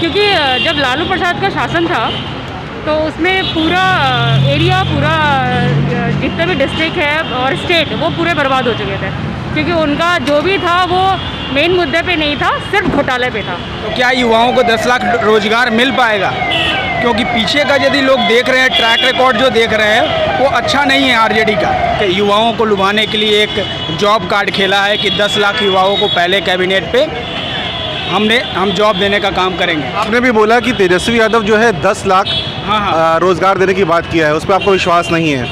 क्योंकि जब लालू प्रसाद का शासन था तो उसमें पूरा एरिया जितने भी डिस्ट्रिक्ट है और स्टेट वो पूरे बर्बाद हो चुके थे, क्योंकि उनका जो भी था वो मेन मुद्दे पे नहीं था, सिर्फ घोटाले पे था। तो क्या युवाओं को 10 लाख रोजगार मिल पाएगा? क्योंकि पीछे का यदि लोग देख रहे हैं, ट्रैक रिकॉर्ड जो देख रहे हैं वो अच्छा नहीं है आरजेडी का, कि युवाओं को लुभाने के लिए एक जॉब कार्ड खेला है कि 10 लाख युवाओं को पहले कैबिनेट पे हम जॉब देने का काम करेंगे। आपने भी बोला कि तेजस्वी यादव जो है 10 लाख रोजगार देने की बात किया है, उस पर आपको विश्वास नहीं है,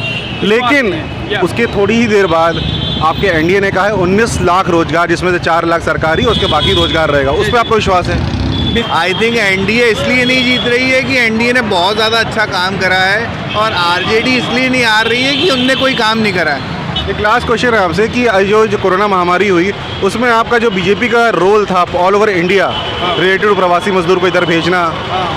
लेकिन उसके थोड़ी ही देर बाद आपके एनडीए ने कहा है 19 लाख रोजगार, जिसमें से 4 लाख सरकारी, उसके बाकी रोजगार रहेगा, उस पर आपको विश्वास है? आई थिंक एनडीए इसलिए नहीं जीत रही है कि एनडीए ने बहुत ज़्यादा अच्छा काम करा है, और आरजेडी इसलिए नहीं आ रही है कि उनने कोई काम नहीं करा है। एक लास्ट क्वेश्चन है आपसे कि जो कोरोना महामारी हुई उसमें आपका जो बीजेपी का रोल था all over India related to प्रवासी मजदूर को इधर भेजना,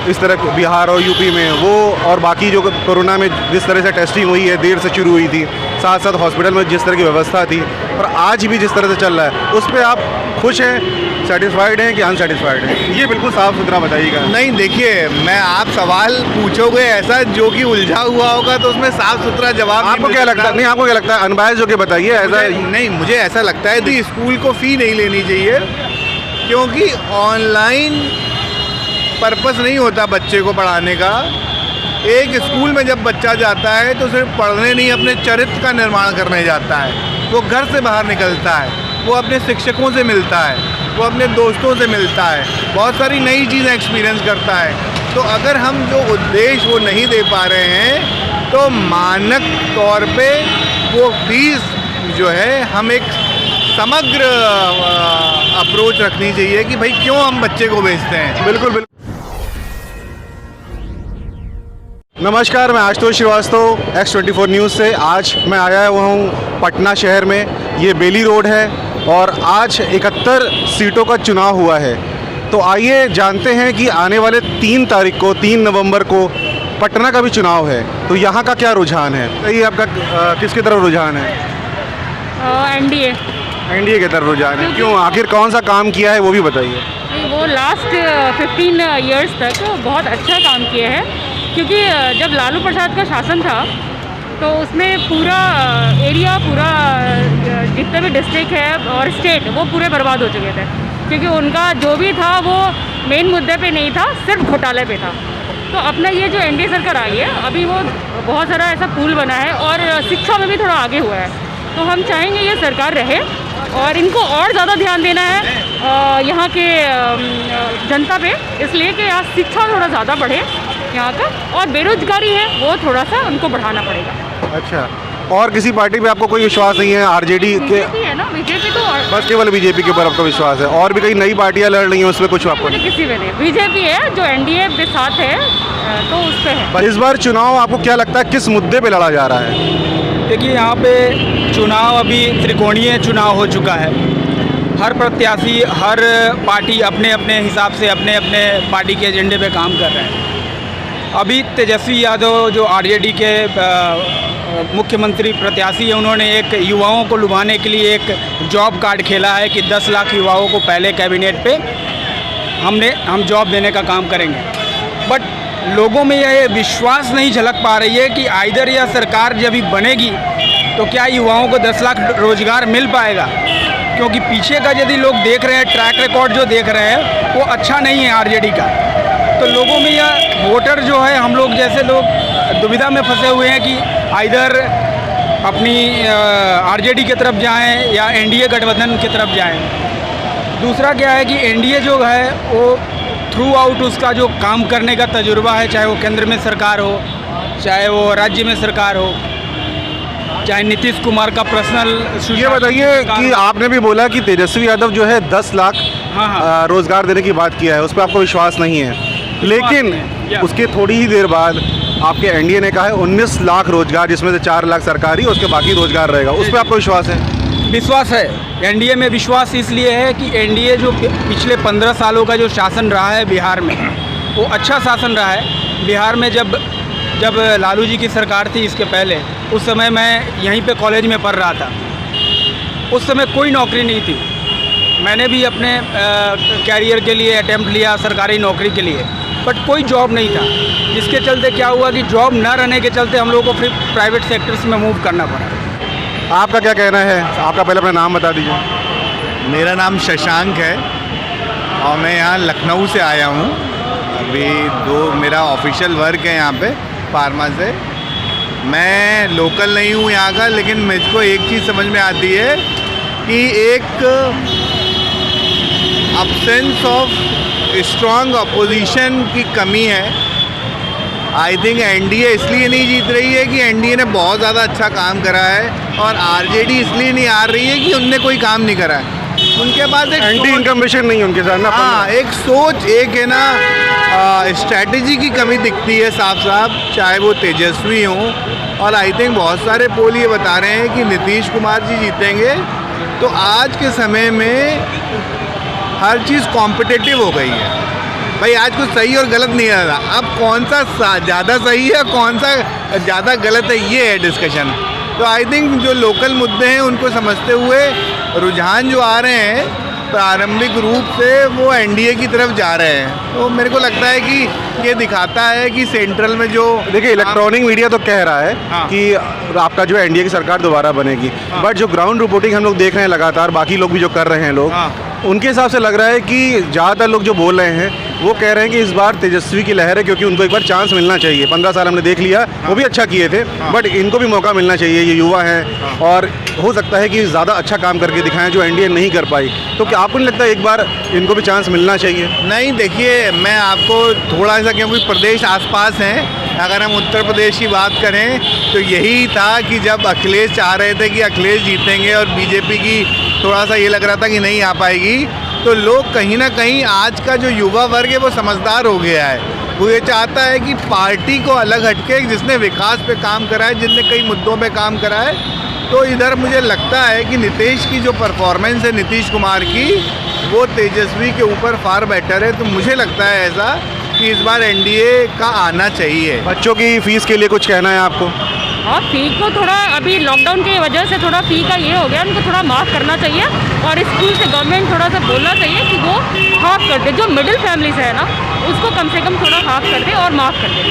इस तरह बिहार और यूपी में वो, और बाकी जो कोरोना में जिस तरह से टेस्टिंग हुई है, देर से शुरू हुई थी, साथ साथ हॉस्पिटल में जिस तरह की व्यवस्था थी, और आज भी जिस तरह से चल रहा है, उस पर आप खुश हैं, सेटिस्फाइड हैं कि अनसेटिस्फाइड हैं? ये बिल्कुल साफ सुथरा बताइएगा। नहीं, देखिए, मैं आप सवाल पूछोगे ऐसा जो कि उलझा हुआ होगा तो उसमें साफ सुथरा जवाब आपको क्या लगता है? नहीं, आपको क्या लगता है? अनबायस्ड होकर बताइए। ऐसा नहीं, मुझे ऐसा लगता है कि स्कूल को फ़ी नहीं लेनी चाहिए, क्योंकि ऑनलाइन पर्पस नहीं होता बच्चे को पढ़ाने का। एक स्कूल में जब बच्चा जाता है तो सिर्फ पढ़ने नहीं, अपने चरित्र का निर्माण करने जाता है। वो घर से बाहर निकलता है, वो अपने शिक्षकों से मिलता है, वो अपने दोस्तों से मिलता है, बहुत सारी नई चीज़ें एक्सपीरियंस करता है। तो अगर हम जो उद्देश्य वो नहीं दे पा रहे हैं तो मानक तौर पे वो फीस जो है हम एक समग्र अप्रोच रखनी चाहिए कि भाई क्यों हम बच्चे को भेजते हैं। बिल्कुल बिल्कुल। नमस्कार, मैं आशुतोष श्रीवास्तव, X24 न्यूज़ से। आज मैं आया हुआ हूँ पटना शहर में। ये बेली रोड है और आज 71 सीटों का चुनाव हुआ है। तो आइए जानते हैं कि आने वाले 3 तारीख को, 3 नवंबर को पटना का भी चुनाव है, तो यहाँ का क्या रुझान है? ये आपका किसकी तरफ रुझान है? एनडीए की तरफ रुझान है। क्यों? आखिर कौन सा काम किया है वो भी बताइए। वो लास्ट 15 इयर्स तक बहुत अच्छा काम किए हैं, क्योंकि जब लालू प्रसाद का शासन था तो उसमें पूरा एरिया जितने भी डिस्ट्रिक्ट है और स्टेट वो पूरे बर्बाद हो चुके थे, क्योंकि उनका जो भी था वो मेन मुद्दे पे नहीं था, सिर्फ घोटाले पे था। तो अपना ये जो एनडीए सरकार आई है, अभी वो बहुत सारा ऐसा पुल बना है और शिक्षा में भी थोड़ा आगे हुआ है। तो हम चाहेंगे ये सरकार रहे और इनको और ज़्यादा ध्यान देना है यहाँ के जनता पे, इसलिए कि यहाँ शिक्षा थोड़ा ज़्यादा बढ़े यहाँ का, और बेरोजगारी है वो थोड़ा सा उनको बढ़ाना पड़ेगा। अच्छा, और किसी पार्टी पे आपको कोई विश्वास नहीं है? आरजेडी के बीजेपी है ना, बीजेपी तो बस केवल बीजेपी के ऊपर आपका विश्वास है, और भी कई नई पार्टियां लड़ रही हैं उसमें कुछ आपको? किसी में नहीं, बीजेपी है जो एनडीए के साथ है तो उस पर है। पर इस बार चुनाव आपको क्या लगता है किस मुद्दे पे लड़ा जा रहा है? देखिए, यहाँ पे चुनाव अभी त्रिकोणीय चुनाव हो चुका है। हर प्रत्याशी, हर पार्टी अपने अपने हिसाब से अपने अपने पार्टी के एजेंडे पे काम कर रहे हैं। अभी तेजस्वी यादव जो आरजेडी के मुख्यमंत्री प्रत्याशी हैं, उन्होंने एक युवाओं को लुभाने के लिए एक जॉब कार्ड खेला है कि 10 लाख युवाओं को पहले कैबिनेट पे हम जॉब देने का काम करेंगे। बट लोगों में यह विश्वास नहीं झलक पा रही है कि आइदर यह सरकार जब भी बनेगी तो क्या युवाओं को 10 लाख रोजगार मिल पाएगा? क्योंकि पीछे का यदि लोग देख रहे हैं, ट्रैक रिकॉर्ड जो देख रहे हैं वो अच्छा नहीं है आरजेडी का। तो लोगों में यह वोटर जो है, हम लोग जैसे लोग दुविधा में फंसे हुए हैं कि आइदर अपनी आरजेडी की तरफ जाएं या एनडीए गठबंधन की तरफ जाएं। दूसरा क्या है कि एनडीए जो है वो थ्रू आउट उसका जो काम करने का तजुर्बा है, चाहे वो केंद्र में सरकार हो, चाहे वो राज्य में सरकार हो, चाहे नीतीश कुमार का पर्सनल। ये बताइए कि आपने भी बोला कि तेजस्वी यादव जो है 10 लाख रोजगार देने की बात किया है, उस पर आपको विश्वास नहीं है, लेकिन उसके थोड़ी ही देर बाद आपके एनडीए ने कहा है 19 लाख रोजगार, जिसमें से 4 लाख सरकारी, उसके बाकी रोजगार रहेगा, उस पर आपको विश्वास है? विश्वास है। एनडीए में विश्वास इसलिए है कि एनडीए जो पिछले 15 सालों का जो शासन रहा है बिहार में, वो अच्छा शासन रहा है। बिहार में जब लालू जी की सरकार थी, इसके पहले, उस समय मैं यहीं पे कॉलेज में पढ़ रहा था। उस समय कोई नौकरी नहीं थी, मैंने भी अपने कैरियर के लिए अटेम्प्ट लिया सरकारी नौकरी के लिए, बट कोई जॉब नहीं था, जिसके चलते क्या हुआ कि जॉब न रहने के चलते हम लोगों को फिर प्राइवेट सेक्टर्स में मूव करना पड़ा। आपका क्या कहना है? आपका पहले अपना नाम बता दीजिए। मेरा नाम शशांक है और मैं यहाँ लखनऊ से आया हूँ। अभी मेरा ऑफिशियल वर्क है यहाँ पे फार्मा से। मैं लोकल नहीं हूँ यहाँ का, लेकिन मुझको एक चीज़ समझ में आती है कि एक अब्सेंस ऑफ स्ट्रॉन्ग अपोजिशन की कमी है। आई थिंक एनडीए इसलिए नहीं जीत रही है कि एनडीए ने बहुत ज़्यादा अच्छा काम करा है, और आरजेडी इसलिए नहीं आ रही है कि उनने कोई काम नहीं करा है। उनके पास एक एंटी इनकम्बिशन नहीं है उनके साथ ना। हाँ, एक सोच, एक है ना स्ट्रैटेजी की कमी दिखती है साफ साफ, चाहे वो तेजस्वी हों। और आई थिंक बहुत सारे पोल ये बता रहे हैं कि नीतीश कुमार जी जीतेंगे। तो आज के समय में हर चीज़ कॉम्पिटिटिव हो गई है भाई। आज कुछ सही और गलत नहीं आ रहा, अब कौन सा ज़्यादा सही है, कौन सा ज़्यादा गलत है, ये है डिस्कशन। तो आई थिंक जो लोकल मुद्दे हैं उनको समझते हुए रुझान जो आ रहे हैं प्रारंभिक रूप से वो एनडीए की तरफ जा रहे हैं। तो मेरे को लगता है कि ये दिखाता है कि सेंट्रल में जो देखिए इलेक्ट्रॉनिक मीडिया तो कह रहा है हाँ। कि आपका जो है एनडीए की सरकार दोबारा बनेगी, बट जो ग्राउंड रिपोर्टिंग हम लोग देख रहे हैं लगातार, बाकी लोग भी जो कर रहे हैं लोग, उनके हिसाब से लग रहा है कि ज़्यादातर लोग जो बोल रहे हैं वो कह रहे हैं कि इस बार तेजस्वी की लहर है, क्योंकि उनको एक बार चांस मिलना चाहिए। 15 साल हमने देख लिया, वो भी अच्छा किए थे, बट इनको भी मौका मिलना चाहिए। ये युवा हैं और हो सकता है कि ज़्यादा अच्छा काम करके दिखाएं जो एनडीए नहीं कर पाई। तो क्या आपको नहीं लगता एक बार इनको भी चांस मिलना चाहिए? नहीं, देखिए मैं आपको थोड़ा सा, क्योंकि प्रदेश आसपास हैं, अगर हम उत्तर प्रदेश की बात करें तो यही था कि जब अखिलेश चाह रहे थे कि अखिलेश जीतेंगे और बीजेपी की थोड़ा सा ये लग रहा था कि नहीं आ पाएगी, तो लोग कहीं ना कहीं आज का जो युवा वर्ग है वो समझदार हो गया है। वो ये चाहता है कि पार्टी को अलग हटके जिसने विकास पे काम करा है, जिसने कई मुद्दों पे काम करा है। तो इधर मुझे लगता है कि नीतीश की जो परफॉर्मेंस है, नीतीश कुमार की, वो तेजस्वी के ऊपर फार बेटर है। तो मुझे लगता है ऐसा कि इस बार एनडीए का आना चाहिए। बच्चों की फीस के लिए कुछ कहना है आपको? हाँ, फ़ी को थोड़ा अभी लॉकडाउन की वजह से थोड़ा फ़ी का ये हो गया, उनको थोड़ा माफ़ करना चाहिए। और स्कूल से गवर्नमेंट थोड़ा सा बोलना चाहिए कि वो हाफ कर दे, जो मिडिल फैमिलीज है ना उसको कम से कम थोड़ा हाफ कर दे और माफ़ कर दे।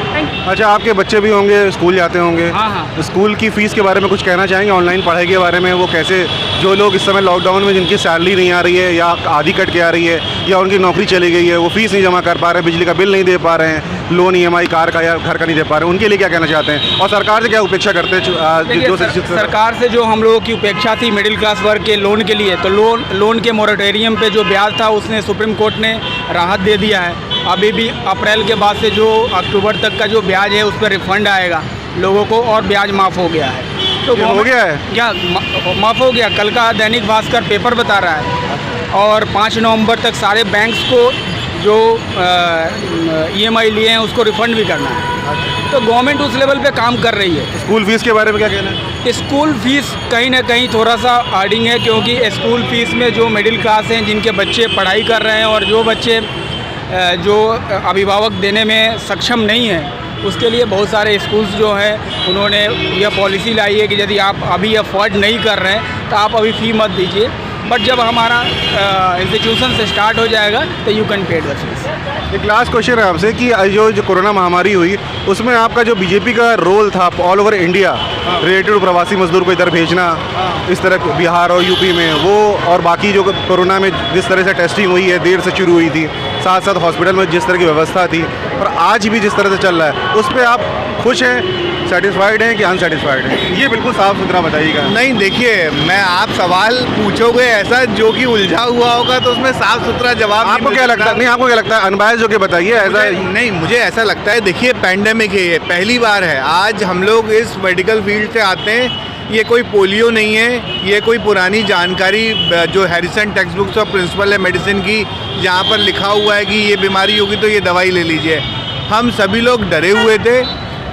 Thank you. अच्छा, आपके बच्चे भी होंगे, स्कूल जाते होंगे। हाँ, हाँ। स्कूल की फ़ीस के बारे में कुछ कहना चाहेंगे? ऑनलाइन पढ़ाई के बारे में, वो कैसे, जो लोग इस समय लॉकडाउन में जिनकी सैलरी नहीं आ रही है या आधी कट के आ रही है या उनकी नौकरी चली गई है, वो फीस नहीं जमा कर पा रहे हैं, बिजली का बिल नहीं दे पा रहे हैं, लोन ईएमआई कार का या घर का नहीं दे पा रहे हैं, उनके लिए क्या कहना चाहते हैं? और सरकार से क्या अपेक्षा करते हैं? सरकार से जो हम लोगों की अपेक्षा थी मिडिल क्लास वर्ग के लोन के लिए, तो लोन के मोरेटोरियम पे जो ब्याज था उसने सुप्रीम कोर्ट ने राहत दे दिया है। अभी भी अप्रैल के बाद से जो अक्टूबर तक का जो ब्याज है उस पर रिफंड आएगा लोगों को, और ब्याज माफ़ हो गया है। तो हो गया है क्या? माफ़ हो गया। कल का दैनिक भास्कर पेपर बता रहा है। और 5 नवंबर तक सारे बैंक्स को जो ईएमआई लिए हैं उसको रिफ़ंड भी करना है। तो गवर्नमेंट उस लेवल पे काम कर रही है। स्कूल फीस के बारे में क्या कहना है? स्कूल फीस कहीं ना कहीं थोड़ा सा हार्डिंग है, क्योंकि स्कूल फीस में जो मिडिल क्लास हैं, जिनके बच्चे पढ़ाई कर रहे हैं और जो बच्चे जो अभिभावक देने में सक्षम नहीं हैं, उसके लिए बहुत सारे स्कूल्स जो हैं उन्होंने यह पॉलिसी लाई है कि यदि आप अभी अफोर्ड नहीं कर रहे हैं तो आप अभी फ़ी मत दीजिए, बट जब हमारा इंस्टीट्यूशन से स्टार्ट हो जाएगा तो you can pay the fees. एक लास्ट क्वेश्चन है आपसे कि जो कोरोना महामारी हुई उसमें आपका जो बीजेपी का रोल था all over India related to प्रवासी मजदूर को इधर भेजना, इस तरह बिहार और यूपी में वो, और बाकी जो कोरोना में जिस तरह से टेस्टिंग हुई है, देर से शुरू हुई थी, साथ साथ हॉस्पिटल में जिस तरह की व्यवस्था थी और आज भी जिस तरह से चल रहा है, उस पर आप खुश हैं, सेटिस्फाइड हैं कि अनसेटिस्फाइड हैं? ये बिल्कुल साफ सुथरा बताइएगा। नहीं, देखिए मैं, आप सवाल पूछोगे ऐसा जो कि उलझा हुआ होगा तो उसमें साफ सुथरा जवाब आपको क्या लगता है? नहीं, आपको क्या लगता है? अनबायस्ड होकर बताइए। ऐसा नहीं, मुझे ऐसा लगता है, देखिए पैंडेमिक है, ये पहली बार है। आज हम लोग इस मेडिकल फील्ड से आते हैं, ये कोई पोलियो नहीं है, ये कोई पुरानी जानकारी जो हैरिसन टेक्स्ट बुक्स और प्रिंसिपल है मेडिसिन की, जहाँ पर लिखा हुआ है कि ये बीमारी होगी तो ये दवाई ले लीजिए। हम सभी लोग डरे हुए थे,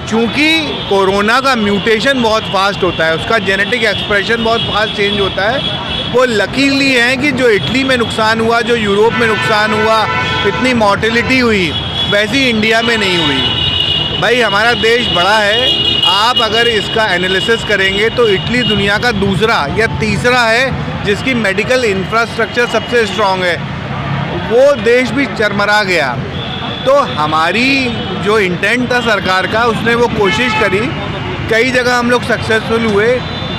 चूँकि कोरोना का म्यूटेशन बहुत फास्ट होता है, उसका जेनेटिक एक्सप्रेशन बहुत फास्ट चेंज होता है। वो लकीली है कि जो इटली में नुकसान हुआ, जो यूरोप में नुकसान हुआ, इतनी मॉर्टेलिटी हुई, वैसी इंडिया में नहीं हुई। भाई हमारा देश बड़ा है, आप अगर इसका एनालिसिस करेंगे तो इटली दुनिया का दूसरा या तीसरा है जिसकी मेडिकल इंफ्रास्ट्रक्चर सबसे स्ट्रॉन्ग है, वो देश भी चरमरा गया। तो हमारी जो इंटेंट था सरकार का, उसने वो कोशिश करी, कई जगह हम लोग सक्सेसफुल हुए।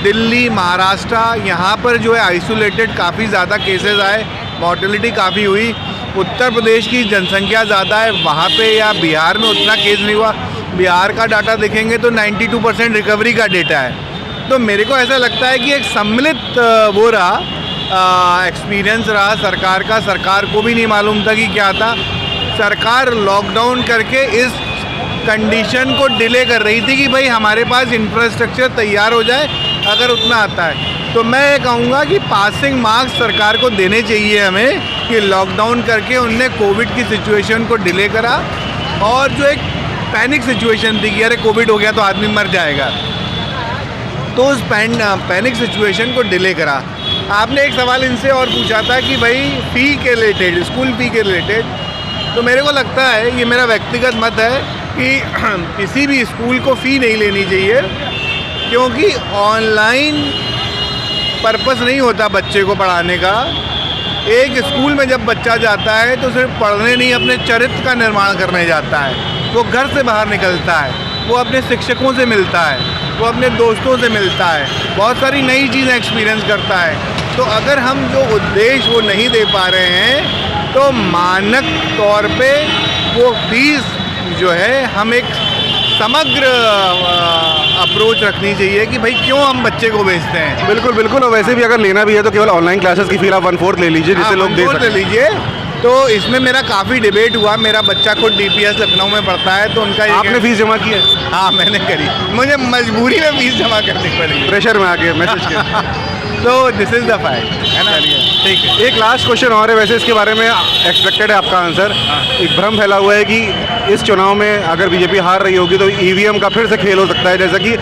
दिल्ली, महाराष्ट्र, यहाँ पर जो है आइसोलेटेड काफ़ी ज़्यादा केसेस आए, मॉर्टेलिटी काफ़ी हुई। उत्तर प्रदेश की जनसंख्या ज़्यादा है, वहाँ पे या बिहार में उतना केस नहीं हुआ। बिहार का डाटा देखेंगे तो 92% रिकवरी का डेटा है। तो मेरे को ऐसा लगता है कि एक सम्मिलित वो रहा, एक्सपीरियंस रहा सरकार का। सरकार को भी नहीं मालूम था कि क्या था। सरकार लॉकडाउन करके इस कंडीशन को डिले कर रही थी कि भाई हमारे पास इंफ्रास्ट्रक्चर तैयार हो जाए अगर उतना आता है। तो मैं ये कहूँगा कि पासिंग मार्क्स सरकार को देने चाहिए हमें कि लॉकडाउन करके उनने कोविड की सिचुएशन को डिले करा, और जो एक पैनिक सिचुएशन थी कि अरे कोविड हो गया तो आदमी मर जाएगा, तो उस पैनिक सिचुएशन को डिले करा। आपने एक सवाल इनसे और पूछा था कि भाई फ़ी के रिलेटेड, स्कूल फ़ी के रिलेटेड, तो मेरे को लगता है, ये मेरा व्यक्तिगत मत है कि किसी भी स्कूल को फ़ी नहीं लेनी चाहिए, क्योंकि ऑनलाइन पर्पस नहीं होता बच्चे को पढ़ाने का। एक स्कूल में जब बच्चा जाता है तो सिर्फ पढ़ने नहीं, अपने चरित्र का निर्माण करने जाता है। वो घर से बाहर निकलता है, वो अपने शिक्षकों से मिलता है, वो अपने दोस्तों से मिलता है, बहुत सारी नई चीज़ें एक्सपीरियंस करता है। तो अगर हम जो उद्देश्य वो नहीं दे पा रहे हैं, तो मानक तौर पे वो फीस जो है हम एक समग्र अप्रोच रखनी चाहिए कि भाई क्यों हम बच्चे को भेजते हैं। बिल्कुल बिल्कुल। और वैसे भी अगर लेना भी है तो केवल ऑनलाइन क्लासेस की फीस आप 1/4 ले लीजिए, जिससे लोग दे सकते ले लीजिए। तो इसमें मेरा काफ़ी डिबेट हुआ। मेरा बच्चा खुद DPS लखनऊ में पढ़ता है, तो उनका आपने फीस जमा की है? हाँ, मैंने करी। मुझे मजबूरी में फीस जमा करनी पड़ी, प्रेशर में आके मैसेज किया। तो दिस इज़ द फैक्ट, है ना। ठीक है। एक लास्ट क्वेश्चन और है, वैसे इसके बारे में एक्सपेक्टेड है आपका आंसर। एक भ्रम फैला हुआ है कि इस चुनाव में अगर बीजेपी हार रही होगी तो EVM का फिर से खेल हो सकता है, जैसा कि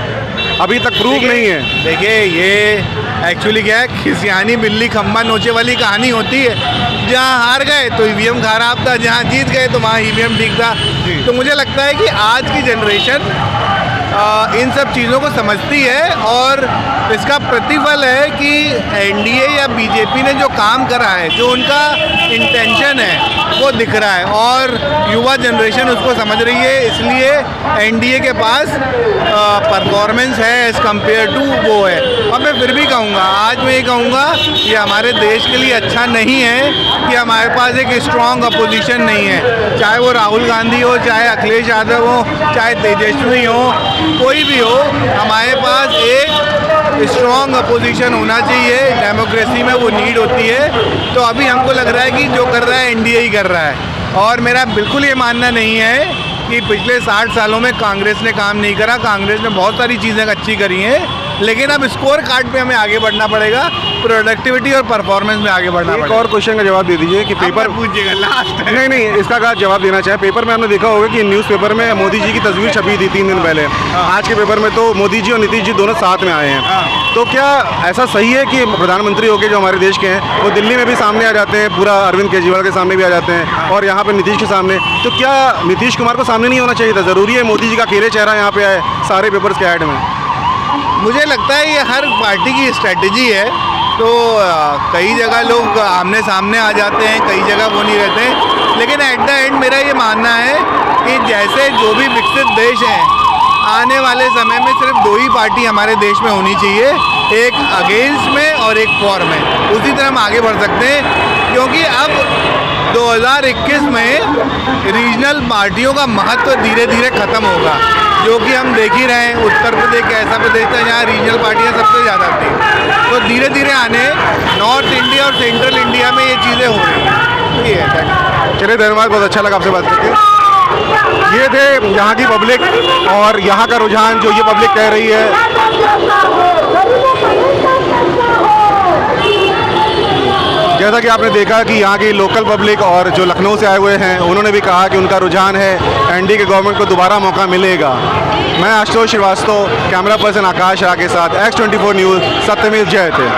अभी तक प्रूव नहीं है। देखिए, ये एक्चुअली क्या है, खिसियानी बिल्ली खम्बा नोचे वाली कहानी होती है। जहाँ हार गए तो EVM खराब था, जहाँ जीत गए तो वहाँ EVM ठीक था। तो मुझे लगता है कि आज की जनरेशन इन सब चीज़ों को समझती है, और इसका प्रतिफल है कि NDA या बीजेपी ने जो काम करा है, जो उनका इंटेंशन है, वो दिख रहा है, और युवा जनरेशन उसको समझ रही है। इसलिए NDA के पास परफॉर्मेंस है एज़ कम्पेयर टू वो है। और मैं फिर भी कहूँगा, आज मैं ये कहूँगा कि हमारे देश के लिए अच्छा नहीं है कि हमारे पास एक स्ट्रॉन्ग अपोजिशन नहीं है। चाहे वो राहुल गांधी हो, चाहे अखिलेश यादव हो, चाहे तेजस्वी हो, कोई भी हो, हमारे पास एक स्ट्रॉन्ग अपोजिशन होना चाहिए। डेमोक्रेसी में वो नीड होती है। तो अभी हमको लग रहा है कि जो कर रहा है NDA ही कर रहा है, और मेरा बिल्कुल ये मानना नहीं है कि पिछले 60 सालों में कांग्रेस ने काम नहीं करा। कांग्रेस ने बहुत सारी चीज़ें अच्छी करी हैं, लेकिन अब स्कोर कार्ड पे हमें आगे बढ़ना पड़ेगा, प्रोडक्टिविटी और परफॉर्मेंस में आगे बढ़ना पड़ेगा। एक और क्वेश्चन का जवाब दे दीजिए कि पेपर पूछिएगा लास्ट। नहीं, इसका का जवाब देना चाहे। पेपर में आपने देखा होगा कि न्यूज़पेपर में मोदी जी की तस्वीर छपी थी 3 दिन पहले। आज के पेपर में तो मोदी जी और नीतीश जी दोनों साथ में आए हैं। तो क्या ऐसा सही है कि प्रधानमंत्री होकर जो हमारे देश के हैं वो दिल्ली में भी सामने आ जाते हैं, पूरा अरविंद केजरीवाल के सामने भी आ जाते हैं, और यहाँ पे नीतीश के सामने? तो क्या नीतीश कुमार को सामने नहीं होना चाहिए था? ज़रूरी है मोदी जी का अकेले चेहरा यहाँ पे आए सारे पेपर्स के ऐड में? मुझे लगता है ये हर पार्टी की स्ट्रेटजी है। तो कई जगह लोग आमने सामने आ जाते हैं, कई जगह वो नहीं रहते हैं। लेकिन एट द एंड मेरा ये मानना है कि जैसे जो भी विकसित देश हैं, आने वाले समय में सिर्फ 2 ही पार्टी हमारे देश में होनी चाहिए, एक अगेंस्ट में और एक फॉर में। उसी तरह हम आगे बढ़ सकते हैं, क्योंकि अब 2021 में रीजनल पार्टियों का महत्व धीरे धीरे ख़त्म होगा, जो कि हम देख ही रहे हैं। उत्तर प्रदेश एक ऐसा प्रदेश था जहाँ रीजनल पार्टियाँ सबसे ज़्यादा थी। तो धीरे धीरे आने नॉर्थ इंडिया और सेंट्रल इंडिया में ये चीज़ें हो रही हैं। ये है। चलिए, धन्यवाद, बहुत अच्छा लगा आपसे बात करके। ये थे यहाँ की पब्लिक और यहाँ का रुझान जो ये पब्लिक कह रही है। जैसा कि आपने देखा कि यहाँ की लोकल पब्लिक और जो लखनऊ से आए हुए हैं, उन्होंने भी कहा कि उनका रुझान है NDA के गवर्नमेंट को दोबारा मौका मिलेगा। मैं आशुतोष श्रीवास्तव, कैमरा पर्सन आकाश राय के साथ X24 न्यूज़, सत्यमेव जयते।